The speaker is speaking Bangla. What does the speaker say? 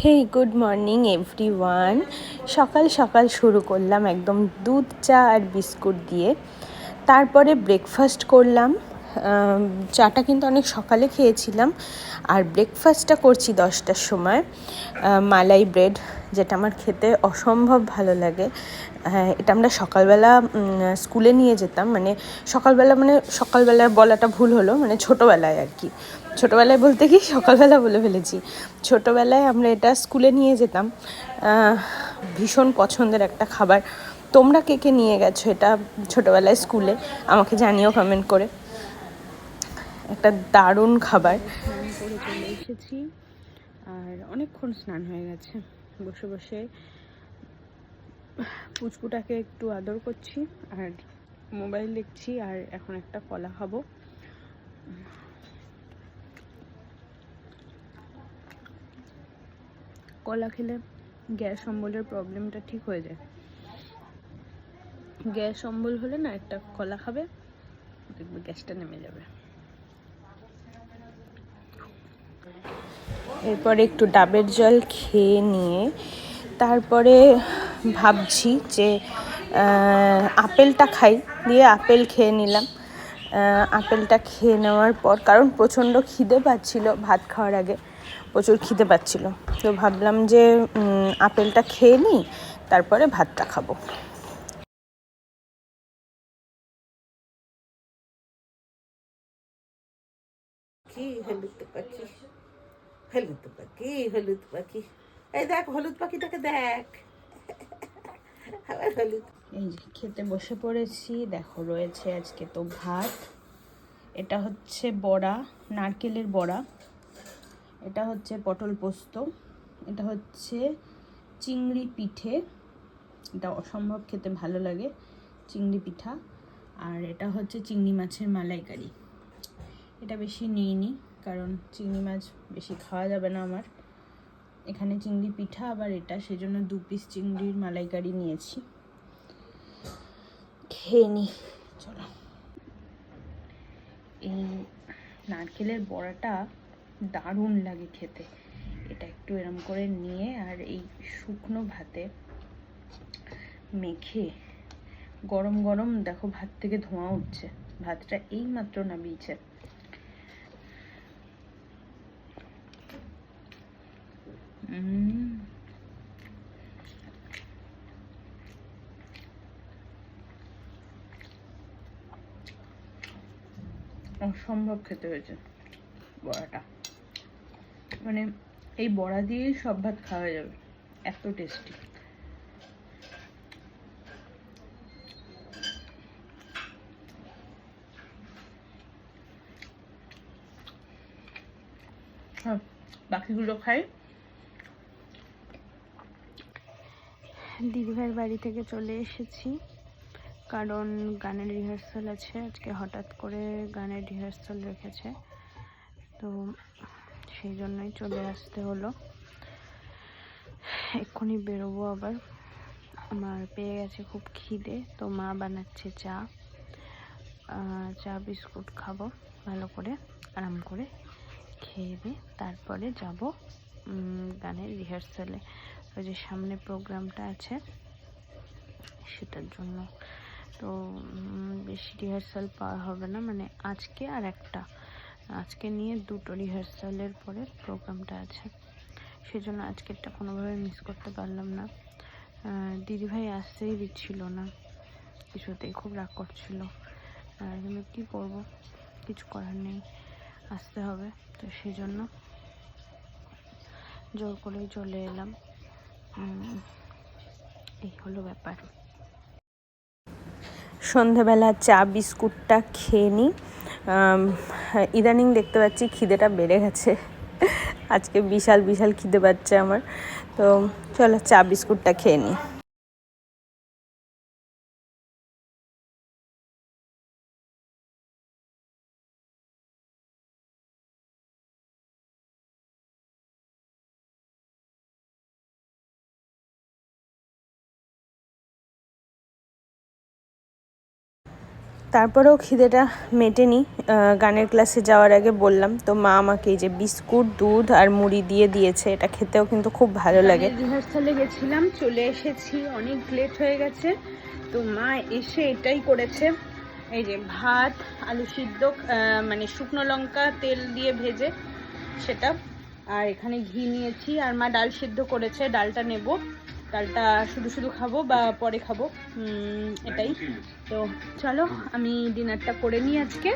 হে গুড মর্নিং এভরিওয়ান। সকাল সকাল শুরু করলাম একদম দুধ চা আর বিস্কুট দিয়ে। তারপরে ব্রেকফাস্ট করলাম। চাটা কিন্তু অনেক সকালে খেয়েছিলাম, আর ব্রেকফাস্টটা করছি 10টার সময়। মালাই ব্রেড, যেটা আমার খেতে অসম্ভব ভালো লাগে। এটা আমরা সকালবেলা স্কুলে নিয়ে যেতাম, মানে সকালবেলা বলাটা ভুল হলো, মানে ছোটোবেলায় আর কি। ছোটোবেলায় বলতে কি সকালবেলা বলে ফেলেছি। ছোটোবেলায় আমরা এটা স্কুলে নিয়ে যেতাম। ভীষণ পছন্দের একটা খাবার। তোমরা কে কে নিয়ে গেছো এটা ছোটোবেলায় স্কুলে, আমাকে জানিও কমেন্ট করে। একটা দারুণ খাবার। স্নান করে চলে এসেছি, আর অনেকক্ষণ স্নান হয়ে গেছে। বসে বসে পুচকুটাকে একটু আদর করছি আর মোবাইল দেখছি, আর এখন একটা কলা খাবো। কলা খেলে গ্যাস অম্বলের প্রবলেমটা ঠিক হয়ে যায়। গ্যাস অম্বল হলে না একটা কলা খাবে, দেখবে গ্যাসটা নেমে যাবে। এরপরে একটু ডাবের জল খেয়ে নিয়ে তারপরে ভাবছি যে আপেলটা খাই, দিয়ে আপেল খেয়ে নিলাম। আপেলটা খেয়ে নেওয়ার পর, কারণ প্রচণ্ড খিদে পাচ্ছিল, ভাত খাওয়ার আগে প্রচুর খিদে পাচ্ছিল, তো ভাবলাম যে আপেলটা খেয়ে নিই, তারপরে ভাতটা খাবো। কি হলুদ পাখি, হলুদ পাখি, হলুদ পাখি, এই দেখ হলুদ পাখিটাকে দেখ। আবার হলুদ। এই যে খেতে বসে পড়েছি। দেখো রয়েছে আজকে তো ভাত, এটা হচ্ছে বড়া, নারকেলের বড়া, এটা হচ্ছে পটল পোস্ত, এটা হচ্ছে চিংড়ি পিঠে, এটা অসম্ভব খেতে ভালো লাগে চিংড়ি পিঠা, আর এটা হচ্ছে চিংড়ি মাছের মালাইকারি। এটা বেশি নিইনি, কারণ চিংড়ি মাছ বেশি খাওয়া যাবে না আমার এখানে। চিংড়ি পিঠা আবার এটা, সেজন্য 2 পিস চিংড়ির মালাইকারি নিয়েছি। খেয়ে নি, চলো। এই নারকেলের বড়াটা দারুণ লাগে খেতে। এটা একটু এরম করে নিয়ে আর এই শুকনো ভাতে মেখে, গরম গরম দেখো ভাত থেকে ধোঁয়া উঠছে, ভাতটা এই মাত্র নামিয়েছে। অসম্ভব খেতে হয়েছে বড়াটা, মানে এই বড়া দিয়েই সব ভাত খাওয়া যাবে, এত টেস্টি। হ্যাঁ, বাকিগুলো খাই। দিদিভাইয়ের বাড়ি থেকে চলে এসেছি, কারণ গানের রিহার্সাল আছে আজকে। হঠাৎ করে গানের রিহার্সাল রেখেছে, তো সেই জন্যই চলে আসতে হলো। এক্ষুনি বেরোবো আবার। আমার পেয়ে গেছে খুব খিদে, তো মা বানাচ্ছে চা বিস্কুট খাবো ভালো করে, আরাম করে খেয়ে দিয়ে তারপরে যাব গানের রিহার্সালে। ওই যে সামনে প্রোগ্রামটা আছে সেটার জন্য। তো বেশি রিহার্সাল পাওয়া হবে না, মানে আজকে আর একটা, আজকে নিয়ে 2টো রিহার্সালের পরে প্রোগ্রামটা আছে, সেজন্য আজকেরটা কোনোভাবে মিস করতে পারলাম না। দিদিভাই আসতেই দিচ্ছিল না কিছুতেই, খুব রাগ করছিল। কিন্তু কী করবো, কিছু করার নেই, আসতে হবে, তো সেই জন্য জোর করেই চলে এলাম। এই হলো ব্যাপার। সন্ধেবেলা চা বিস্কুটটা খেয়ে নিই। ইদানিং দেখতে পাচ্ছি খিদেটা বেড়ে গেছে, আজকে বিশাল বিশাল খিদে পাচ্ছে আমার, তো চলো চা বিস্কুটটা খেয়ে নিই। তারপরেও খিদেটা মেটেনি। গানের ক্লাসে যাওয়ার আগে বললাম, তো মা আমাকে এই যে বিস্কুট, দুধ আর মুড়ি দিয়ে দিয়েছে। এটা খেতেও কিন্তু খুব ভালো লাগে। রিহার্সালে গেছিলাম, চলে এসেছি, অনেক লেট হয়ে গেছে। তো মা এসে এটাই করেছে, এই যে ভাত, আলু সিদ্ধ, মানে শুকনো লঙ্কা তেল দিয়ে ভেজে সেটা, আর এখানে ঘি নিয়েছি। আর মা ডাল সিদ্ধ করেছে, ডালটা নেব, ডালটা শুধু শুধু খাবো বা পরে খাবো, এটাই। তো চলো আমি ডিনারটা করে নিই আজকে।